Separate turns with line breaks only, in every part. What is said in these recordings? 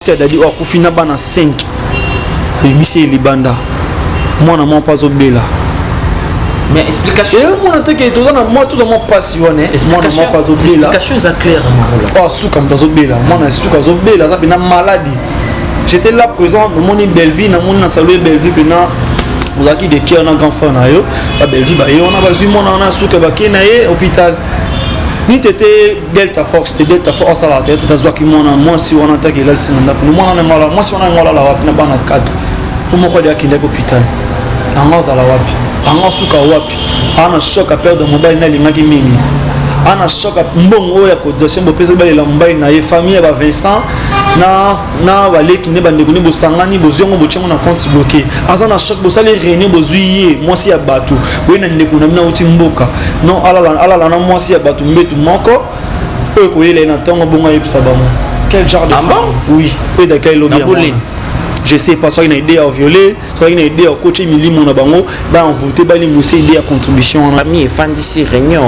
mosi adadi o akufina bana 5 misi libanda mwana mo pas obela
mais explication
mon attaque tout dans moi tout moi passionné moi pas obela
explication est claire
marola oh sous comme obela moi na sous comme obela ça bina maladie j'étais là présent mon Belleville na mon na salue Belleville pena ozaki de qui on a grand frère na yo ba Belleville ba yo on a bazu mon na sous que ba ke na ye hôpital ni t'étais Delta Force t'es Delta Force à la tête t'as zwa ki mona moi si on attaque là le sinanda moi na mala moi si on a ngola la wapi na bana 4 pour moi quoi akinde hôpital angaza la wapi angasuka wapi ana choc à perdre mobile na lingaki mingi ana choc mbongo ya ko dossier bo pesa balela mobile na ye famille ba Vincent na baleki ne bandeko ni bosangani boziongo bochengo na compte bloqué azana choc bo sale réunion bozuiye moi si ya bato boyena ndeko na mina uti mboka non ala na moi si ya bato mbetu moko ko yele na tongo bonga yebisa bamo quel genre de oui et d'accord lobby je sais pas soit une idée à violer soit une idée à coacher milimo na bango ba en voter ba lingo c'est idée à contribution na
ami fan d'ici réunion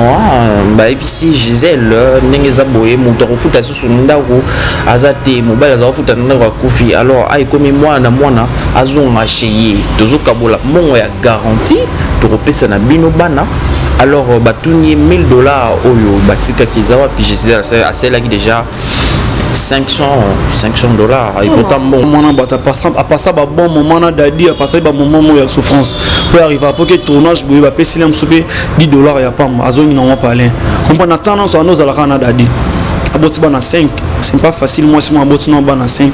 ba ici Gisèle nengeza boye moto refuta susu ndako azate mobile za refuta ndako kufi alors ay comme moi na mwana azonga cheye tozoka bola mongo ya garantie to repesa na bino bana alors batuni $1000 oyo batika kizawa puis Gisèle a celle qui déjà $500 et pourtant bon
mon bata a passé ba bon moment na dadi a passé ba moment ya souffrance pour arriver à que tournage boye ba pesi am sobe $10 ya pam azoni na parler comprendre tendance à nous ala na dadi aboti bana 5 c'est pas facile moi si moi aboti na bana 5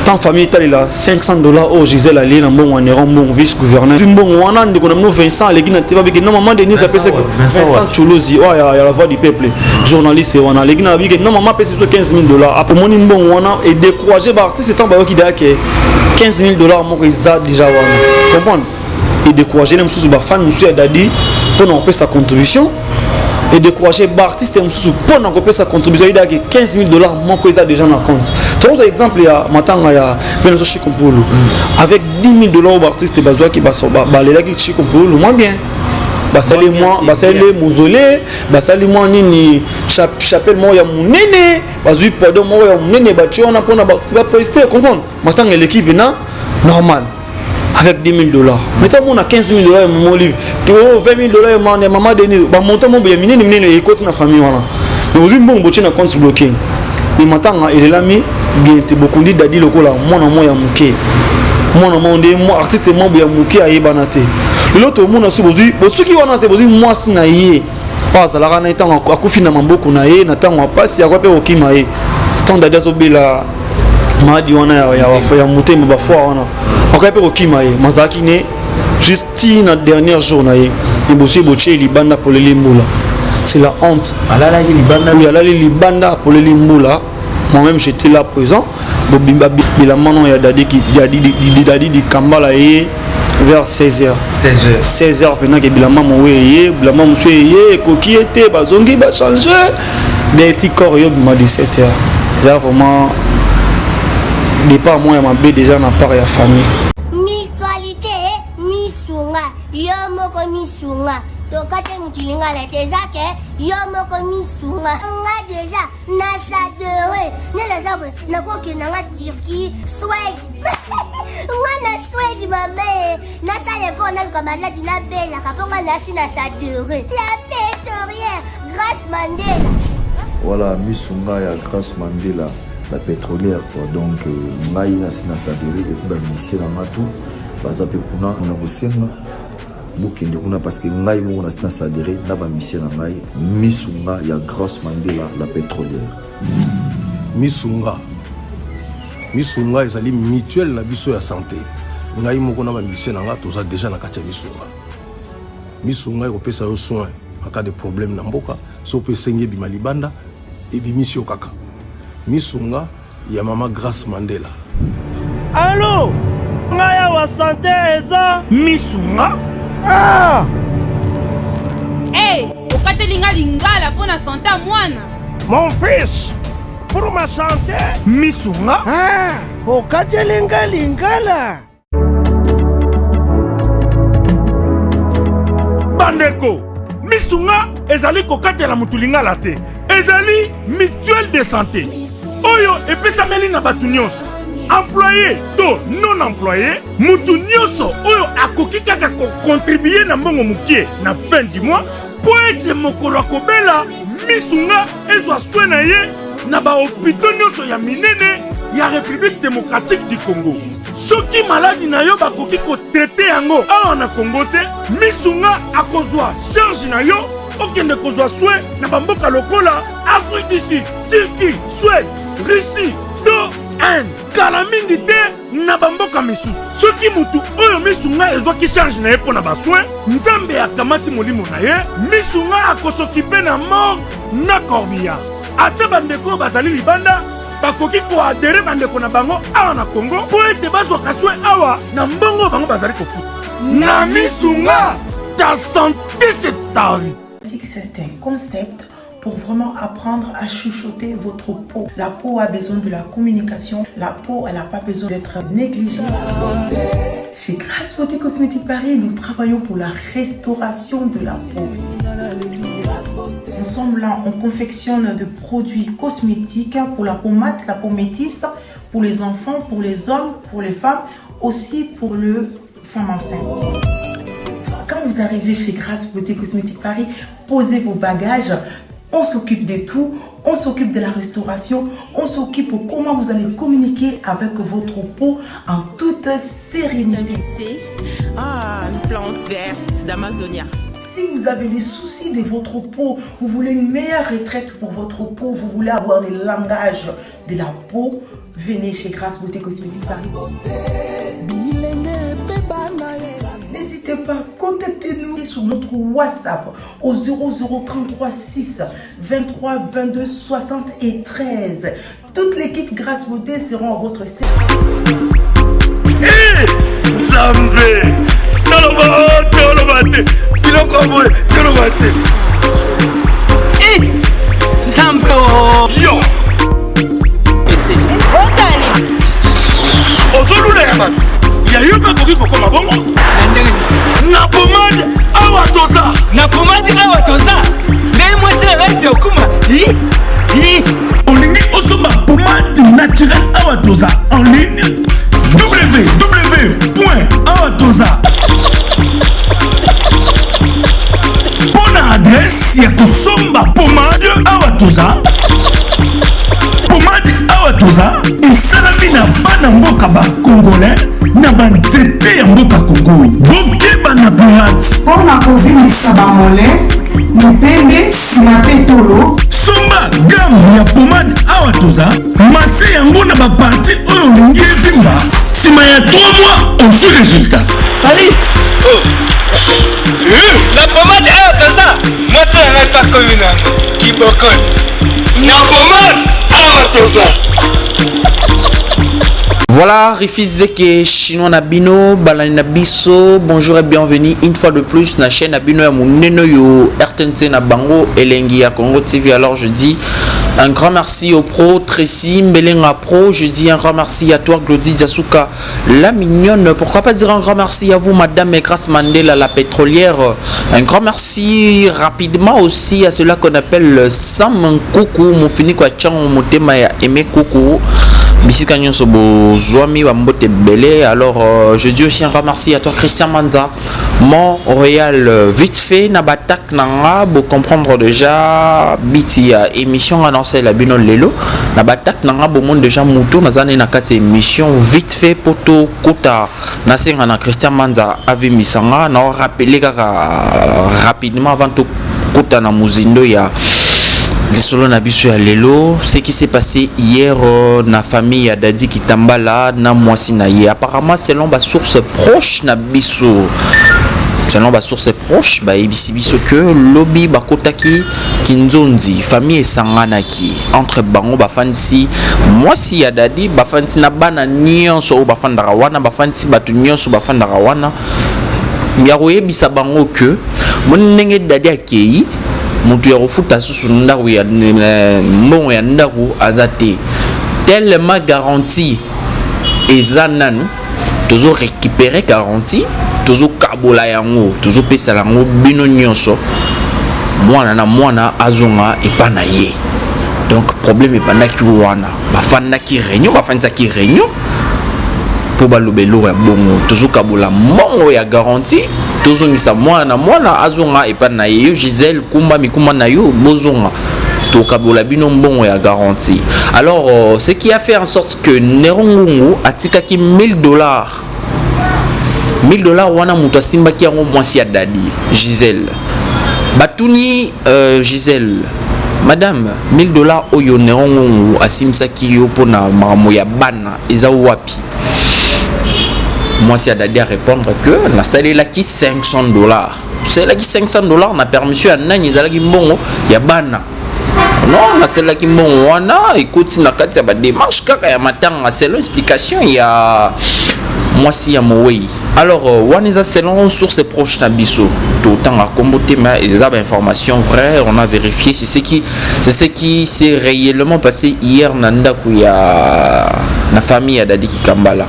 tant famille tali là $500 au Gisèle ali na bon on est bon vice gouverneur du bon on a ndiko na Vincent les gina te ba biki non maman Denis a fait Vincent Cholozi oh ya la voix du peuple journaliste on a les gina biki non maman pèse $15,000 après mon bon on a et décourager ba artiste tant ba yo ki da ke $15,000 mon isa déjà wana comprendre et décourager les sous ba fan monsieur dadi pour non payer sa contribution et décourager l'artiste pour nous payer sa contribution il a $15,000 mon que ça déjà dans compte. Trois exemple il y a matanga ya Venezuela Chikompolo avec $10,000 l'artiste bazwa qui balela qui Chikompolo moins bien basali moi mausolée basali moi nini chapelle moi ya munene bazui pardon moi ya munene batio na pona ba poster comprendre matanga l'équipe na normal avec $10,000. Mettons mon à $15,000 mon livre. Que $20,000 maman Denis. Bah montant mon bien mine et côté na famille voilà. Mais vous bon boché na compte bloqué. Mais maintenant il est là mi bien te beaucoup dit dadi lokola mon ya muké. Mon de moi artiste mon bien muké aye banate. L'autre mon asu bozu bosuki wana te bozu moi sina yé. Pas ça la na etango akufina mamboko na ye na tango passe ya kwa pe okima ye. Tant dadi azobela madi wana ya muté mba fois wana. On a peu okima ye mazaki ne juste na dernier jour na ye imbosi boché libanda pour les limbula c'est la honte
alala libanda
oui alala libanda pour les limbula moi-même j'étais là présent bobimba bila manon ya dadi qui dadi di kambala ye vers 16h pendant que bila maman ye bila maman monsieur ye koki était bazongi ba changer des petits corps yo bima 17h ça vraiment départ moi ya mabé déjà na part ya famille
Yomoko misunga tokate mutilinga la tezake yomoko misunga nga déjà na sadere ne la sabre na koki na Turquie Suède nga na Suède maman na sale vona comme la dina bella kaponga na sina sadere la pétrolière Grace Mandela
voilà misunga ya Grace Mandela la pétrolière quoi donc ngai na sina sadere et ba lycée na matu baza pe kuna na bosenga bukende kuna parce que ngai mo na sina sadere na ba mission na ngai misunga ya Grace Mandela la pétrolière
misunga ezali mutuelle na biso ya santé ngai moko na ba mission na nga toza déjà na kati ya misunga ekopesa yo soin en cas de problème na mboka so pe sengi bima libanda et bimisio kaka misunga ya mama Grace Mandela.
Allô ngaya wa santé eza
misunga
ah
hey okatelinga lingala pona santé mwana
mon fils pour ma santé
misunga
ah okatelinga lingala
bandeko misunga ezali kokatela mutu lingala te ezali mutuelle de santé oyo epesameli na bato nyonso employé to non employé mutu nyonso oyo akoki kaka kocontribue na mbongo mokie na fin du mois po ete mokolo akobela misunga ezwa soin na ye na bahopito nyonso ya minene ya République démocratique du Congo. Soki maladi na yo bakoki kotraite yango awa na Congo te, misunga akozwa charge na yo okende kozwa soin na bamboka lokola Afrique du Sud, Turquie, Suède, Russie, to Inde. Kala mingi te na bamboka misusu. Soki mutu oyo misunga ezwaki charge na ye mpo na basoin, Nzambe akamati molimo na ye, misunga akosokipe na mort na corbillard. Ate bandeko bazali libanda bakoki koadere bandeko na bango awa na Congo po ete bazwaka soin awa na mbongo bango bazali kofuta. Na misunga, ta santé c'est ta vie.
C'est un concept pour vraiment apprendre à chuchoter votre peau. La peau a besoin de la communication. La peau, elle n'a pas besoin d'être négligée. Chez Grasse Beauté Cosmétique Paris, nous travaillons pour la restauration de la peau. Nous sommes là, on confectionne des produits cosmétiques pour la peau mate, la peau métisse, pour les enfants, pour les hommes, pour les femmes, aussi pour les femmes enceintes. Quand vous arrivez chez Grasse Beauté Cosmétique Paris, posez vos bagages. On s'occupe de tout, on s'occupe de la restauration, on s'occupe de comment vous allez communiquer avec votre peau en toute sérénité.
Une plante verte d'Amazonia.
Si vous avez les soucis de votre peau, vous voulez une meilleure retraite pour votre peau, vous voulez avoir le langage de la peau, venez chez Grasse Beauté Cosmétique Paris. N'hésitez pas, contactez-nous sur notre WhatsApp au 0033 6 23 22 73. Toute l'équipe Grasse Beauté sera à votre service.
Nzambe, Tolobate, Filokoboy, Tolobate. Nzambe, yo.
Otani.
Ozolula ya man. Ya yo pa koki kokoma bongo. Na pomade awa toza.
Na pomade awa toza. Ngai mwasi na ngai okuma.
Olingi osomba pomade naturelle awa toza en ligne www.awatoza. Pona adresse ya kosomba pomade awa toza. Pomade awa toza esalami na bana mboka ba congolais na banzete ya mboka Congo. Bokeba na pirate
Pona kovimisa bamole, mipende, sinapetolo.
somba gamme ya pomade awa toza mase yango na baparti oyo olingi evimba nsima ya 3 mois osu résultat.
Salut. La pomade awa toza. Moi c'est un pas comme une qui bokon. Na pomade awa toza.
Voilà, Rifizeke Chinois Nabino, Balani Nabiso, bonjour et bienvenue une fois de plus na chaîne Nabino ya Muneno yo RTNC na Bango Elengi ya Congo TV. Alors je dis un grand merci au pro Tracy Mbelenga Pro, je dis un grand merci à toi Glody Diasuka la mignonne, pourquoi pas dire un grand merci à vous Madame Grace Mandela la pétrolière, un grand merci rapidement aussi à cela qu'on appelle Sam Koukou, mon fini kwa chan motema ya Aimé Koukou. Bisika nyonso bozwami bambote belé. Alors je dis aussi un grand merci à toi Christian Manza Montréal. Vite fait na batak nanga bo comprendre déjà biti émission annoncée la bino lelo na batak nanga bo monde déjà muto nazane na kati émission vite fait poto kota na senga na Christian Manza ave misanga na rappeler kaka rapidement avant tout kota na muzindo ya Lisolo na biso ya lelo, ce qui s'est passé hier na famille ya Dadi Kitambala na mwasi na ye. Apparemment selon ba source proche na biso. Selon ba source proche, ba ebisi biso que lobby bakotaki kinzonzi famille esanganaki entre bango bafandisi mwasi ya Dadi bafandisi na bana nyonso bafandaka wana bafandisi batu nyonso bafandaka wana. Ya koyebisa bango que mon ndenge Dadi akei mutu ya kofuta susu ndaku ya mbongo ya ndaku azate tellement garantie eza nanu tozo récupérer garantie tozo kabola yango tozo pesa yango bino nyonso mwana na mwana azonga epa na ye. Donc problème ebandaki wana bafandaki réunion bafandaki réunion pour balobelo ya bongo tozokabola mbongo ya garantie tozongisa mwana azonga epana yo Gisèle kumba mikuma na yo bozonga tokabola bino mbongo ya garantie. Alors ce qui a fait en sorte que Nerongungu atikaki $1000 wana muto asimbaki yango mwasi ya dadi Gisèle batuni Gisèle madame $1000 oyo Nerongungu asimsaki yo pona makambo ya bana eza wapi. Mwasi ya dadi a répondre que na salelaki $500. Salelaki $500 na permission ya nani ezalaki mbongo ya bana. Non, na salelaki mbongo wana écoute na kati ya ba démarche kaka ya matanga selon explication ya mwasi ya Mowei. Alors wana eza selon sources proches na biso. Tout temps à comboter mais les informations vraies, on a vérifié c'est ce qui s'est réellement passé hier na ndako ya na famille ya Dadi Kambala.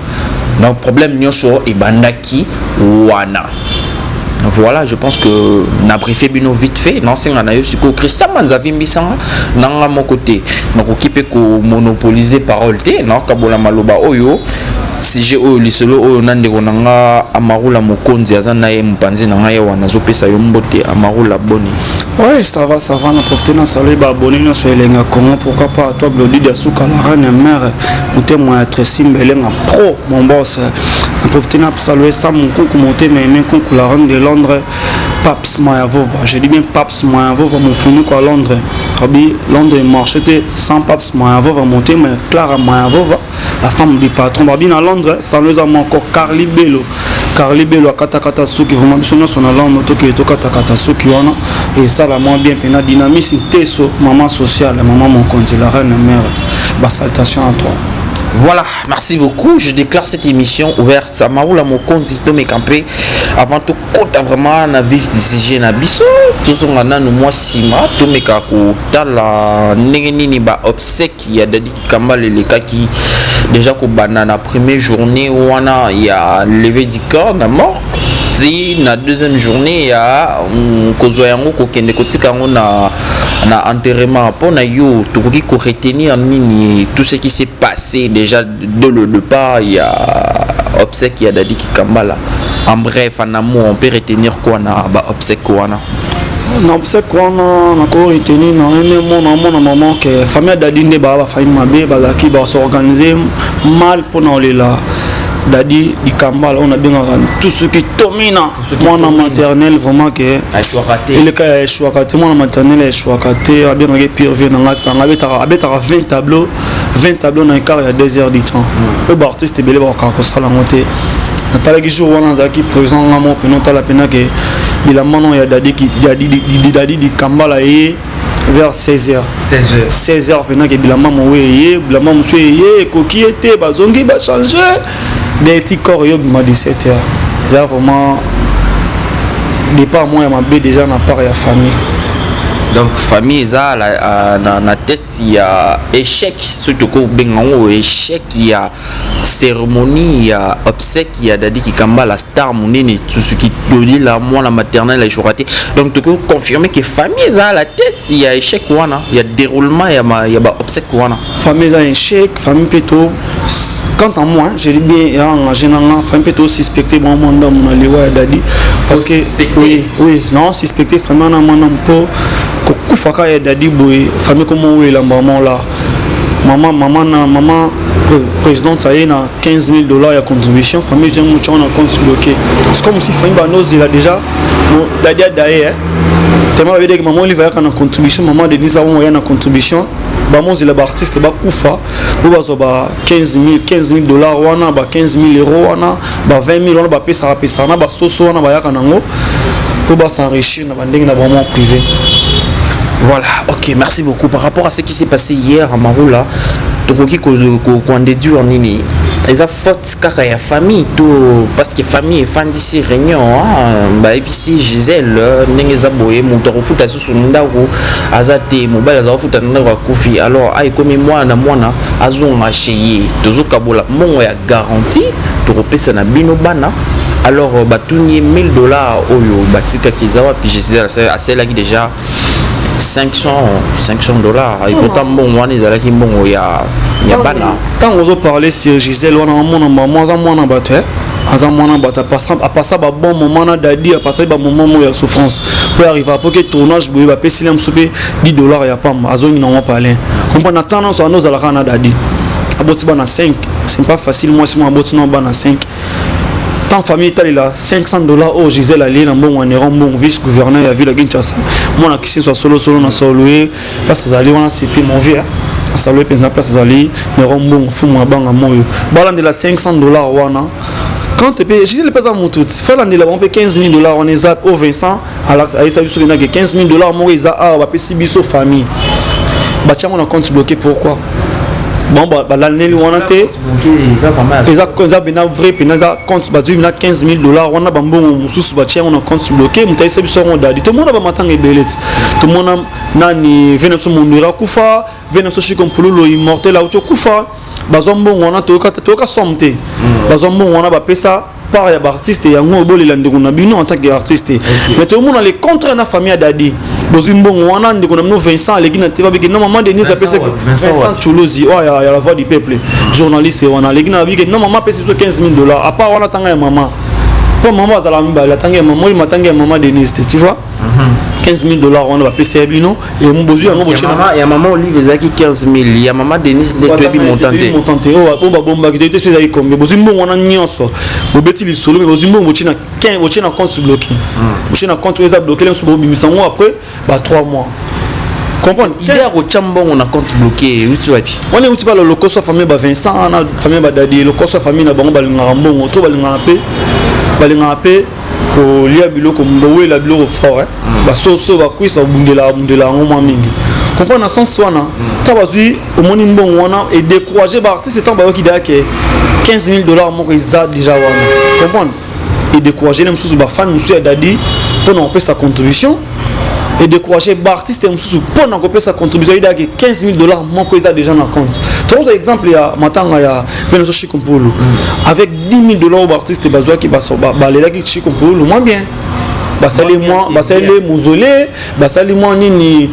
Donc problème nyonso ebandaki wana. Voilà, je pense que na briefé bino vite fait non c'est ngana yo siko Christian Manzavi mbisanga nanga mon côté donc okipe ko monopoliser parole té non kabola maloba oyo sujet oyo lisolo oyo nandeko nanga Amarula Mokonzi aza na ye mpanzi nanga ye wana zopesa yo mbote Amarula boni.
Ouais, ça va na profiter na saluer ba abonné na so elenga comment pourquoi pas toi Blodi de Souka la reine mère monter moi très simbelenga pro mon boss na profiter na saluer ça mon concours monter mais concours la reine de Londres Paps Mayavova. Je dis bien Paps Mayavova mon fini quoi Londres. Rabi Londres marché sans Paps Mayavova monter mais Clara Mayavova la femme du patron Babi na Londres ça nous a encore Carly Bello kata suki vraiment biso son Londres to kata suki wana et ça la moins bien pena dynamisme teso maman sociale maman mon compte la reine mère bah salutation à toi.
Voilà, merci beaucoup. Je déclare cette émission ouverte. Amarula Mokonzi to me camper avant tout compte vraiment na vif décision na biso. Tout son ngana no moi sima to me ka ko tala nini ba obsèque ya Dadi Kambala le kaki déjà ko banana première journée wana ya levé du corps na mort. Si na deuxième journée ya kozwa yango ko kende ko tika ngo na enterrement pour na yo to ko retenir nini tout ce qui s'est passé déjà de le départ il y a obsèque ya Dadi Kambala. En bref en amour on peut retenir quoi na ba obsèque wana.
Na obsèque wana na ko retenir na un moment que famille Dadi ne ba famille mabe ba ki ba s'organiser mal pour na là. Dadi Kambala on a bien tout ce qui domina mon maternel vraiment que il est cas choix raté mon maternel est choix raté a bien pire vie dans la sang avec 20 tableaux dans quart il y a 2 heures du temps le artiste belé ba ka ko sala monter natala ki jour wana zaki présent na mo peno tala pena que bila manon ya Dadi Kambala et vers 16h pena que bila maman oui bila maman monsieur yé koki était bazongi ba changer des petits corps yo bima 17h ça vraiment départ moi ma bé déjà na part ya famille.
Donc famille ça na tête il y a échec surtout ko bengango échec il y a cérémonie il y a obsèque il y a Dadi Kambala star monene tout ce qui doli la moi la maternelle a raté donc tu peux confirmer que famille ça la tête il y a échec wana il y a déroulement il y a ba obsèque wana
famille ça échec famille plutôt quant à moi je dis bien en général famille plutôt suspecté bon monde mon aliwa Dadi parce que oui non suspecté famille na mon po kufaka ya Dadi boy famille comme oui la maman là maman présidente ça y est na $15,000 ya contribution famille j'aime mucho na compte bloqué c'est comme si famille banos il a déjà Dadi d'ailleurs tellement veut dire que maman il va y avoir contribution maman Denise là on y a na contribution bamos il a artiste ba kufa bo bazo ba $15,000 wana ba €15,000 wana ba $20,000 wana ba pesa na ba soso wana ba yaka nango pour ba s'enrichir na bandenge na vraiment privé.
Voilà, ok, merci beaucoup. Par rapport à ce qui s'est passé hier à Marula, tokoki ko déduire nini. Eza faute kaka ya famille tout parce que famille est fan d'ici réunion ba ici Gisèle ndenge za boye muto kofuta susu ndako azate mobile za kofuta ndako kufi alors ay comme moi na mwana azonga cheye tozoka bola mongo ya garantie to kopesa na bino bana. Alors batuni $1000 oyo batika kizawa puis Gisèle a celle qui déjà 500 dollars. Et pourtant, bon, on est allé bon, il y a bana.
Quand on parle sur Gisèle, on a mon battu. À passer un bon moment d'adi, à passer un moment où il y a souffrance. Pour arriver à que tournage, il va payer 10 dollars, il y a pas à zone non parler. On a tendance à nous à la rana d'adi. À Botswana à 5, c'est pas facile. Moi, si moi à Botswana à 5. Tant famille est là, 500 dollars au Gisèle allé dans bon vice-gouverneur de la ville de Kinshasa. Moi, on a quitté soit solo dans Soloé. Là, ça allait, on a c'est mon vie. Ça allait, puis place ça allait, mais on bon fou moi bang à moi. Balan de la 500 dollars wana. Quand tu payes, Gisèle pas à mon tout. Fait l'année là, on paye 15 000 dollars, on est au Vincent. Alors, ça veut dire que 15 000 dollars, moi, ils ont va payer 6 biso famille. Bah tiens, on a compte bloqué pourquoi? Bon, l'année où on a été, ils ont bien vrai, puis ils ont compte basé sur 15 000 dollars. On a bon sous bâtiment, on a compte bloqué. Mais tu sais, tout le monde a matin et belé. Tout le monde a ni venu sur mon bureau kufa, venu sur chez Kompolo immortel là où tu kufa. Bazombo on a tout cas sommé. Bazombo on a pas ça. Par les artistes et en gros les landés bino en tant qu'artiste. Mais tout le monde a les contre la famille d'Adi. Bozimbo on a des qu'on 20 les guinées tu vas bien normalement Denis appelle ça Vincent Cholozi. Ouais, il y a la voix du peuple. Journaliste on a les guinées bien normalement paye 15 000 dollars. À part on a tanga maman. Pour maman ça la tanga maman il m'attendait maman Denis tu vois. 15 000 dollars on va payer bino et mon besoin on
il y a maman Olive Zaki 15 000 il y a maman Denis de Twebi montanté
oh ba bomba qui était sur combien bozimbo on a nyonso bobeti li solo mais bozimbo bochina 15 bochina compte bloqué bochina compte les a bloqué les sous bimisango après ba 3 mois comprendre
idée à Rochambon on a compte bloqué où tu vas puis
on est où tu vas le locoso famille ba Vincent on a famille ba Dadi locoso famille na bango balinga mbongo to balinga pe ko lia biloko mbowe la biloko fort ba so ba kwisa bundela ngoma mingi comprendre dans sens wana ta bazui omoni mbongo wana et décourager ba artiste tant ba ki da ke 15 000 dollars mo ko isa déjà wana comprendre et décourager les sous ba fan monsieur Dadi pour non payer sa contribution et décourager ba artiste sous pour non payer sa contribution il da ke 15 000 dollars mo ko isa déjà dans compte trois exemple ya matanga ya Venezo Chikompolo avec 10 000 dollars au artiste bazwa qui ba les qui Chikompolo moins bien basali moi basali mausolée basali moi nini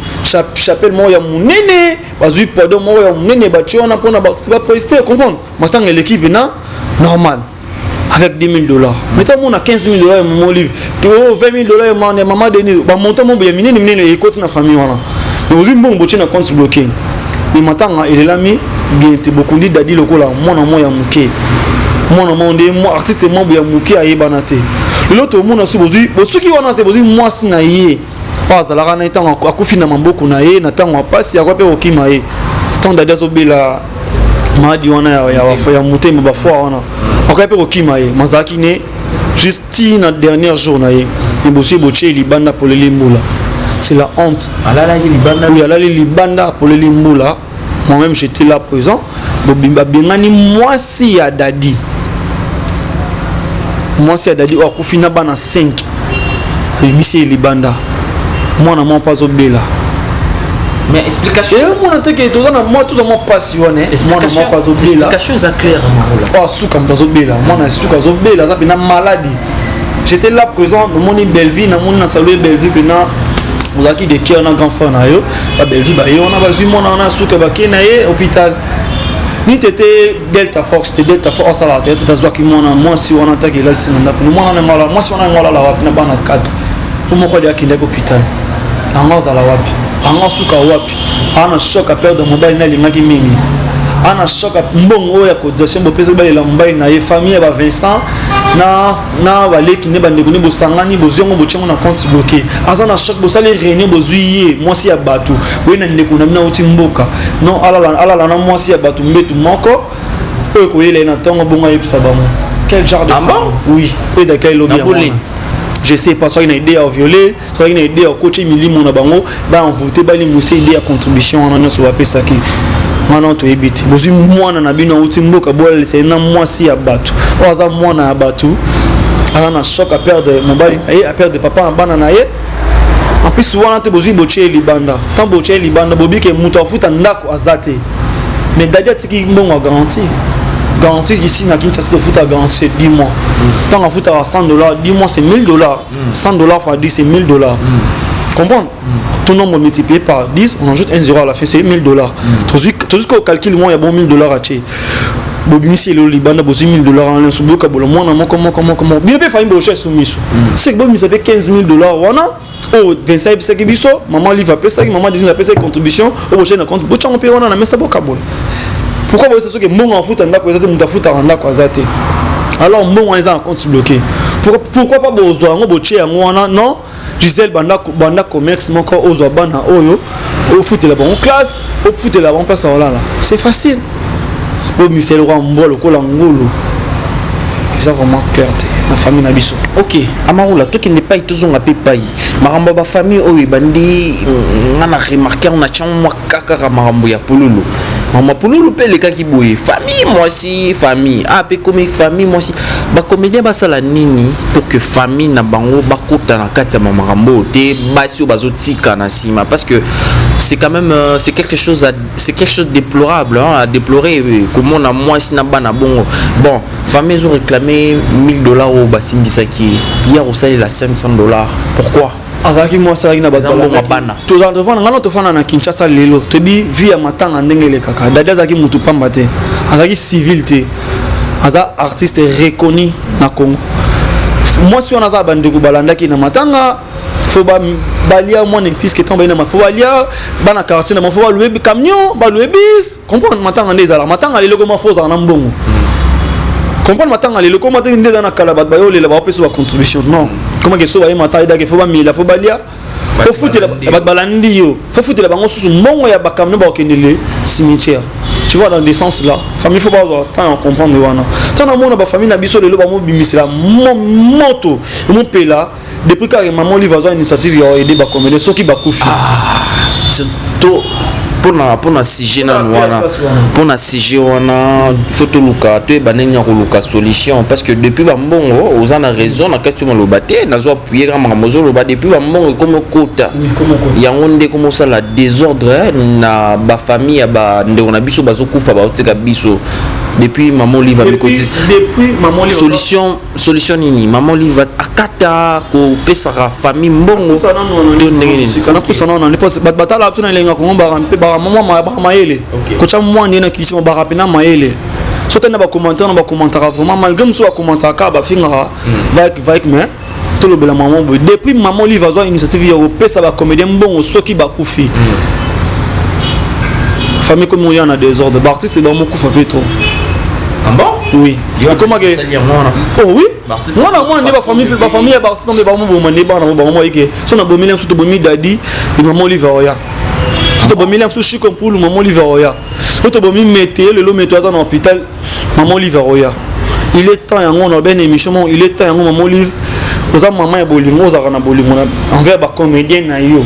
chapelle moi ya munene bazui podo moi ya munene ba tiona pona ba poster comprendre matanga l'équipe na normal avec 10 000 dollars mais toi on a 15 000 dollars mon livre que 20 000 dollars maman Denis ba montant mon bien minene et côté na famille wana mais vous bon boche na compte bloqué mais matanga il est là mi bien te beaucoup dit Dadi lokola mona moya muke mona monde moi artiste moi ya muke ayebanate l'autre monde aussi bozui bosuki wana te bozui moi si na ye pas la rana etango akufi na mamboko na ye na tango pasi ya kwape okima ye tant Dadi azobela madi wana ya mutema ba fois wana akape okima ye mazaki ne juste na dernier jour na ye et bosi boche libanda pour le limbula c'est la honte
alala libanda
oui alala libanda pour le limbula moi-même j'étais là présent bobimba bengani moi si ya Dadi moi si ya Dadi o kufina bana 5 misi libanda moi na moi pas obela
mais explication
et moi n'était que tout dans moi tout ça moi passionné moi na moi pas obela
explication est claire
oh suka mtazobela moi na suka zobela ça na maladie j'étais là présent dans mon Belleville na mon na saluer Belleville na vous avez des qui on a grand fan na yo ba Belleville ba yo on a bazu mon na suka ba ke na ye hôpital ni t'étais Delta Force c'était Delta Force ça la tête t'as zoaki moi si on attaque là c'est na moi na mala moi si on a ngala la wapi na bana 4 pour moi quoi qui ndako hôpital anga za la wapi anga suka wapi ana choc à perdre mobile na lingaki mingi ana choc mbongo ya cotisation bo pesa ba la mobile na ye famille ba Vincent na wale qui ne bande ko ne bo sangani bo zongo bo tchengo na compte bloqué azana choc bo sale réunion bo zuiye moi si ya batu bo na ndeko na mina uti mboka non ala na moi si ya batu mbetu moko e ko yele na tongo bonga yepsa ba mo quel genre de oui et de quel lobby je sais pas soit une idée à violer soit une idée à coacher milimo na bango ba en voter ba li musse idée à contribution on a so appeler ça qui maintenant to ebiti bozi mwana na bino uti mboka bola c'est na moi si ya batu oza mwana ya batu ana na choc à perdre mobile et à perdre papa en bana na ye en plus wana te bozi boche libanda tant boche libanda bobi ke muto afuta ndako azate mais Dadi tiki mbongo garantie ici na Kinshasa de foot à garantie c'est 10 mois. Tant à foot à 100 $, 10 mois c'est 1000 $. 100 fois 10 c'est 1000 $. Comprendre? Tout nombre multiplié par 10, on ajoute un 0 à la fin, c'est $1000. Tout ce qu'on calcule, il y a bon $1000 à tirer. Si le Liban a besoin $1000 en l'un sous bloc, comment bien fait faire une brochette soumise. C'est que bon, ça fait $15,000. Oh, 25 c'est que biso, maman livre après ça, maman dit après ça contribution, au prochain compte, bon on paye on a mais ça beaucoup. Pourquoi vous c'est ce que mon en foot en d'accord, ça mon foot en d'accord zate. Alors mon on est en compte bloqué. Pourquoi pas besoin on boche en non? Gisèle banda commerce mon corps aux bana oyo, au foot là bon classe, au foot là bon place là. C'est facile. Au Michel roi mbolo ko langolo. Ça vraiment clarté la famille nabiso.
OK, Amaroula toi qui n'est pas toujours à Pepai. Maramba ba famille oyo bandi ngana remarquer on a chamwa kaka marambo ya pololo. Maman pololo pe le ka ki boye. Famille moi aussi famille. Ah pe comme famille moi aussi. Ba comédien ba sala nini pour que famille na bango ba kota na kati ya marambo te basi bazotika na sima parce que c'est quand même c'est quelque chose de déplorable hein, à déplorer comment on a moi si na bana bongo. Bon, famille ont réclamé $1000 au Basimbisaki. Hier au salaire la $500. Pourquoi?
Azaki moi ça ina bana. Tu vas devant ngana to fana na Kinshasa lelo. To bi via matanga ndengele kaka. Dada zaki mutu pamba te. Azaki civil te. Aza artiste reconnu na Congo. Moi si on a za bande ko balanda ki na matanga faut balia moi ne fils qui tombe na faut balia bana quartier na faut louer camion, ba louer bis. Comprendre matanga ndeza la matanga lelo ko ma faut za na mbongo. Comprendre matanga lelo ko matanga ndeza na kala bat ba yo le ba peso contribution non. Comment que ça va matai da que faut ba mila faut balia faut foutre la bat balandi yo faut foutre la bango sous mbongo ya bakamno ba okendele cimetière. Tu vois dans des sens là famille faut pas tant comprendre wana tant na mona ba famille na biso lelo ba mo bimisela moto mon pela depuis que maman livre une initiative ya aider ba comédien ceux qui ba kufi
surtout pour na sujet na wana pour na sujet wana photo luka to baneni ya luka solution parce que depuis ba mbongo aux ana raison na question lo baté na zo appuyer na mamozo lo ba depuis ba mbongo comme kota ya ngonde comme ça la désordre na ba famille ya ba ndeko na biso bazo kufa ba otika biso depuis maman livre
depuis maman livre
solution nini maman livre akata ko pesa famille mbongo
to ndenge nini kana kusana na lipo batala apsona lenga ko ngomba rampe ba maman ba maele ko cha mwandi na kisi ba rapina maele so tena ba commentaire na ba commentaire vraiment malgré mso ba commentaire ka ba finga vaik mais to lo bela maman depuis maman livre azo initiative ya pesa ba comédien mbongo soki ba kufi famille comme il y en a des ordres d'artistes et dans mon coup fait trop.
Ah bon?
Oui. Comment que oh oui. Moi on dit ma famille artiste dans ba mo mané ba na ba mo ike. So na bomilem surtout bomi dadi et maman Oliveria. Surtout bomilem sous chi comme pour maman Oliveria. Surtout bomi mété le météo dans l'hôpital maman Oliveria. Il est temps on a bien émission il est temps maman Olive. Oza maman ya bolingo oza kana bolingo envers ba comédien na yo.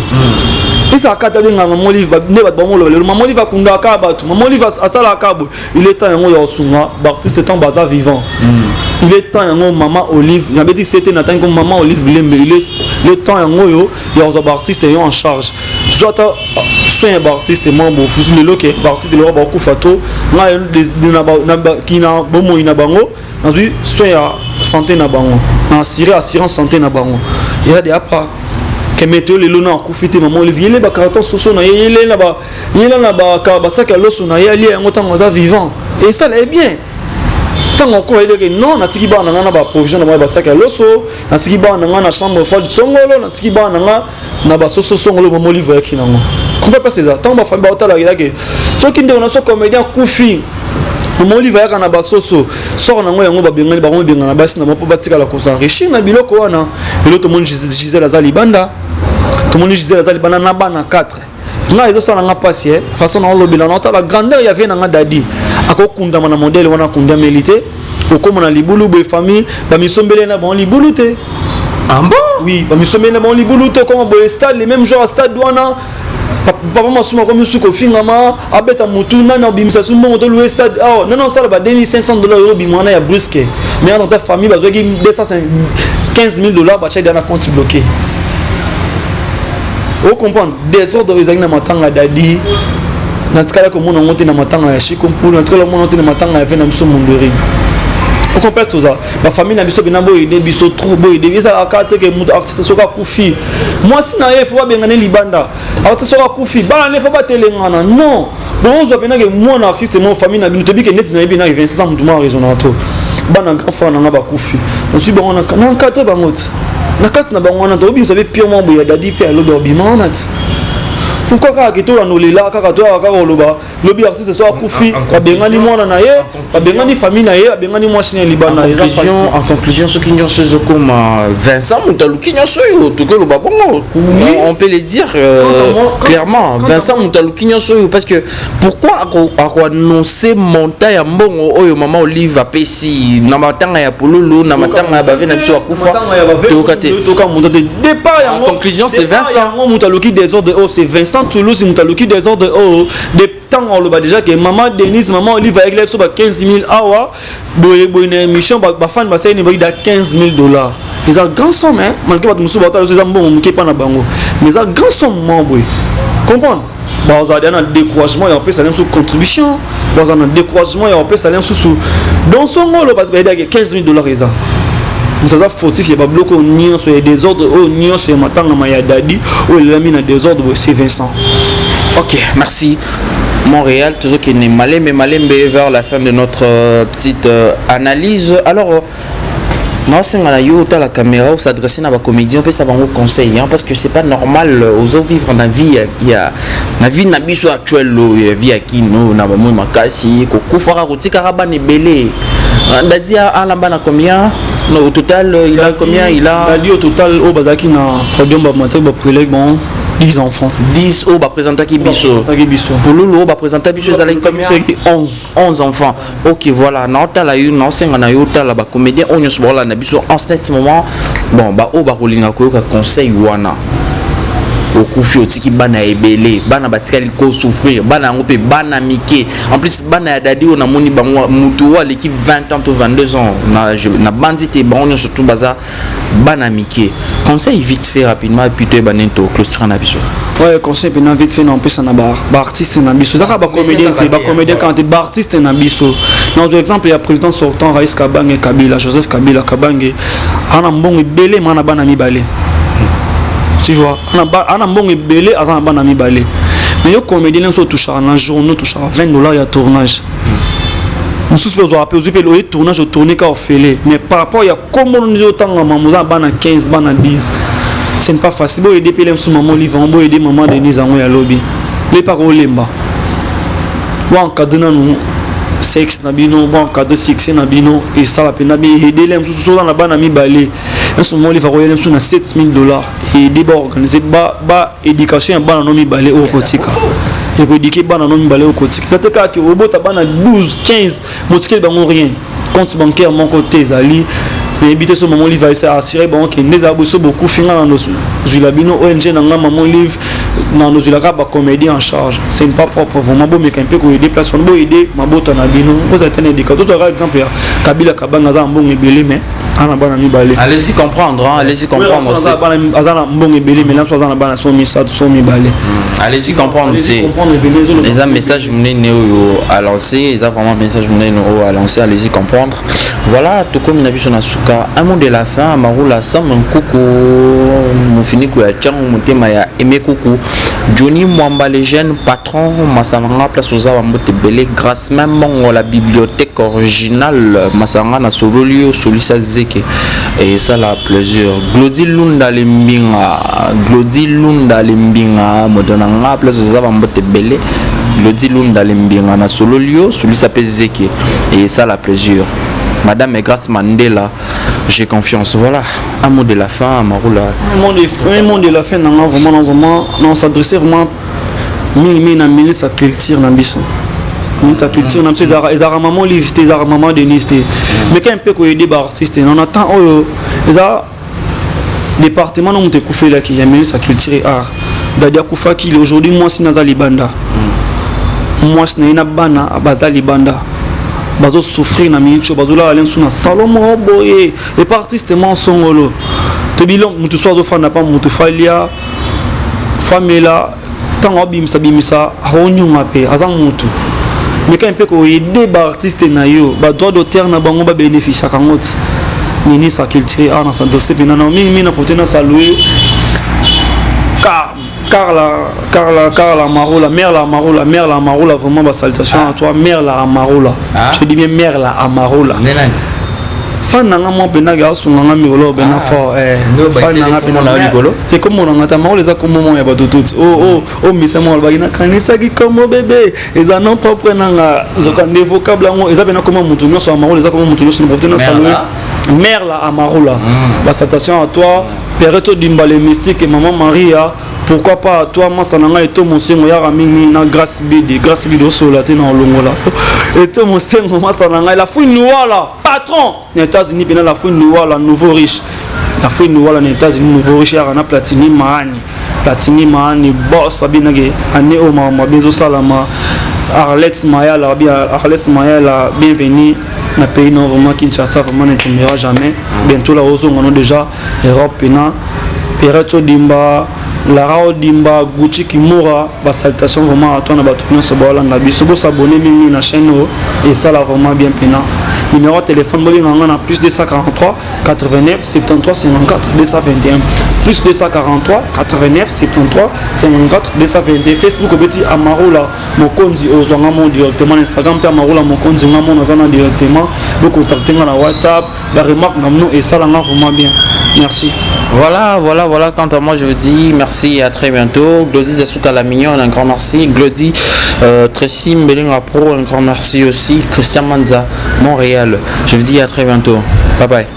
Ça a quatre maman livre ne ba bon le maman livre kunda ka batu maman livre asala kabo il est temps yango ya sunga artiste est en bazar vivant il est temps yango maman Olive na beti c'était na tant comme maman Olive lembe il est le temps yango yo ya os artiste en charge soit soin artiste membre fusu le loke artiste le ba ku fato na ki na bomo ina bango na zi soin ya santé na bango na assurance santé na bango il y a des apa que météo les lona kufite maman Olivier les ba carton soso na yele na ba ka ba sac à l'os na yali ngota ngoza vivant et ça est bien tant encore il dit non na tiki ba na ba provision na ba sac à l'os na tiki ba na chambre forte songolo na tiki ba na ba soso songolo maman Olivier qui na ngo comprends pas ces attends ba famille ba otala que ceux qui ndé on a so comédien kufi maman Olivier kana ba soso sort na ngo yango ba bengani ba ngo bengana basi na mapo batika la kosa riche na biloko wana et l'autre monde Gisèle Azali banda tout le monde Gisèle Azali banda na bana 4 nga ezo sala nga passi façon na lobela na la grandeur ya vie na nga dadi akokunda na modèle wana kunda milité okoma na libulu be famille ba misombele na bon libulu te
ah bon
oui ba misombele na bon libulu te comme bo stade les mêmes genre stade wana papa masuma comme suko fingama abeta mutu nana bimisa sumo to le stade oh non ça ba $2500 euro bimwana ya brusque mais dans ta famille ba zoki $215,000 ba chai na compte bloqué. Vous comprenez des ordres de na matanga dadi na tsala ko mona ngote na matanga ya shikompu na tsala mona ngote na matanga ya vena mso mondori. Vous complexe tout ça ma famille na biso bena boy de biso trop boy de visa la carte que mon artiste soka kufi moi si na il faut pas bengane libanda artiste soka kufi ba ne faut pas telengana non bon zo bena que moi na artiste mon famille na bino to bi que net na bi na 25 mutu ma raison na to ba na grand frère na ba kufi on suis bon na carte bangot na carte na bango na to bi vous savez purement boy dadi pe alo do bi manat pourquoi quand tu es dans les là quand tu es dans le bas le artiste soit kufi ba bengani mwana na ye ba bengani famille na ye ba bengani moi sina libana
en conclusion ce qui nous se comme Vincent Moutalouki nyoso tout que le babongo on peut le dire clairement Vincent Moutalouki nyoso parce que pourquoi à annoncer montagne mbongo oyo maman Olive a pesi na matanga ya pololo na matanga ya bave na biso akufa to kate
to ka monta de départ
en conclusion c'est Vincent
Moutalouki des ordres oh c'est Vincent Toulouse Moutalouki des ordres oh des temps on le bat déjà que maman Denise maman Olive avec les sur 15 000 awa boye boye une émission ba fan ba ça il y a 15 000 $. Ils ont grand somme hein malgré que musu bata les ambon muke pa na bango mais ils ont grand somme boy comprendre bah on a un découragement et on peut ça sous contribution bah on a un découragement et on peut ça sous dans son rôle parce que il y a 15 000 $ ils ont nous avons fautif il y a bloqué au nion sur les désordres au nion sur matanga maya dadi ou il a mis dans désordre c'est Vincent.
Ok merci Montréal toujours qui n'est malé mais vers la fin de notre petite analyse alors non c'est à la caméra où s'adresser à la comédien on peut savoir un conseil hein, parce que c'est pas normal aux autres vivre dans vie il y a la vie n'a biso actuelle vie à qui nous n'a pas moins makasi ko fara roti karaba ne belé ndadi à la bana combien non, au total il a combien il a
dit au total au bazaki na podium ba maté ba prélève bon 10 enfants
10 au ba présenter qui biso pour lolo ba présenter biso ça combien 11 enfants ok voilà na tala yu na senga na yo tala ba comédien on nyos bola na biso en ce moment bon ba o ba kolinga ko ka conseil wana okufi otiki bana ebele bana batikali ko souffrir bana ngope bana mike en plus bana ya dadi on a moni bango mutu wa l'équipe 20 ans ou 22 ans na bandité bango surtout baza bana mike conseil vite fait rapidement puis toi banento clôture na biso
ouais conseil bien vite fait non pesa na ba artiste na biso ça ba comédien quand ba artiste na biso dans exemple il y a président sortant Raïs Kabange Kabila Joseph Kabila Kabange ana mbongo ebele mana bana mibale tu vois on a bon belé avant bana mi balé mais yo comédien so touche en journée touche $20 il y a tournage on suspend au rappel au tournage au tourner ka ofélé mais par rapport il y a comme on dit autant maman bana 15 bana 10 c'est pas facile bo aider pelem sous maman Olive on bo aider maman Denise en ya lobby les pas au lemba bon cadena nous sexe na bino bon cadre sexe na bino et ça la peine bi aider les sous dans la bana mi balé en ce moment il va royer sur na $7 000 et débat organisé ba éducation bana no mi balé au kotika et ko éduquer bana no mi balé au kotika ça te ka que robot bana 12 15 motiquer bango rien compte bancaire mon côté zali mais habiter ce moment il va essayer assurer bon que les abos beaucoup finir dans nos zulabino ONG na maman Olive dans nos zulaka ba comédien en charge c'est pas propre vraiment bon mais quand peut ko aider place on bo aider mabota na bino vous êtes un éducateur par exemple Kabila Kabanga za mbongo ebele mais ana bana mi balé
allez-y comprendre hein allez-y comprendre
aussi azana mbongo ebele mais là soit ana bana so mi sa so mi balé
allez-y comprendre c'est les un message mené à lancer ils a vraiment message mené à lancer allez-y comprendre voilà tout comme na biso na suka un mot de la fin marula sam kuku mufini ko ya changu mutema ya Aimé Kuku Johnny Mwamba le jeune patron Masanga place aux Mbote belé grâce même à la bibliothèque originale Masanga na Sololio Solisa Zeke et ça la plaisir Glody Lunda Lembinga modonanga place aux Mbote belé Glody Lunda Lembinga na Sololio Solisa Zeke et ça la plaisir Madame Grâce Mandela, j'ai confiance. Voilà, un mot de la fin, Maroula.
Un mot de la fin, vraiment, on s'adressait vraiment à sa culture, sa culture, ils ont maman Olive, ils ont maman Denise. Mais quand un peu qu'on aider les artistes, on attend, ils ont département où on te couffe là qui a mis sa culture et art. Dadia Koufa qui aujourd'hui, moi, c'est Nazali Banda. Moi, c'est Nabana, Bazali Banda. Bazo souffrir na mincho bazo la aller suna Salomon boye et partistement songolo te bilon mutu sozo fana pa mutu falia famela tango bimsa honyo ngape azang mutu mais quand il peut aider les artistes nayo ba droit d'auteur na bango ba bénéficier quand ministre à culture en santé c'est bien non mina pour na saluer Carla Marola, mère la Marola, vraiment ma salutation à toi, mère la Amarola. Je dis bien mère la Amarola. Fan nanga mo benaga sunanga miolo bena fort fan nanga bena ligolo c'est comme on ngata ma les a comme moment ya bato tout oh misa mo albagina kanisa ki comme bébé ils en ont propre nanga zokande vocable ngo ils a bena comme mutu nyo so amaro les a comme mutu nyo so na saluer mère la Amarola. Bah salutation à toi Pereto Dimbale mystique et maman Maria. Pourquoi pas toi Masananga et toi mon sengo ya mingi na grâce bide au solaté na longola et toi mon sengo Masananga la fouine wala patron aux États-Unis pena la fouine wala nouveau riche la fouine wala aux États-Unis nouveau riche ya na platini maani boss abinage ane o mama bezo salama Arlette Mayala bienvenue na pays non vraiment Kinshasa vraiment ne tombera jamais bientôt là aux on déjà Europe pena Pereto Dimba Lara Dimba, Gucci Kimura, salutation vraiment à toi, Nabatounia Sobola, Nabi, Sobo s'abonner même na chaîne et ça là vraiment bien pena. Numéro de téléphone, on a plus 243 89 73 54 221 plus 243 89 73 54 221 Facebook au petit Amarola Mokonzi aux Zangamo directement Instagram puis Amarola Mokonzi Ngamo Nazana directement vous contactez na WhatsApp la remarque namno et ça là vraiment bien. Merci.
Voilà. Quant à moi, je vous dis merci et à très bientôt. Glody Zasuka la Mignon, un grand merci. Glody Tracy Mbelinga Pro, un grand merci aussi. Christian Manza, Montréal. Je vous dis à très bientôt. Bye bye.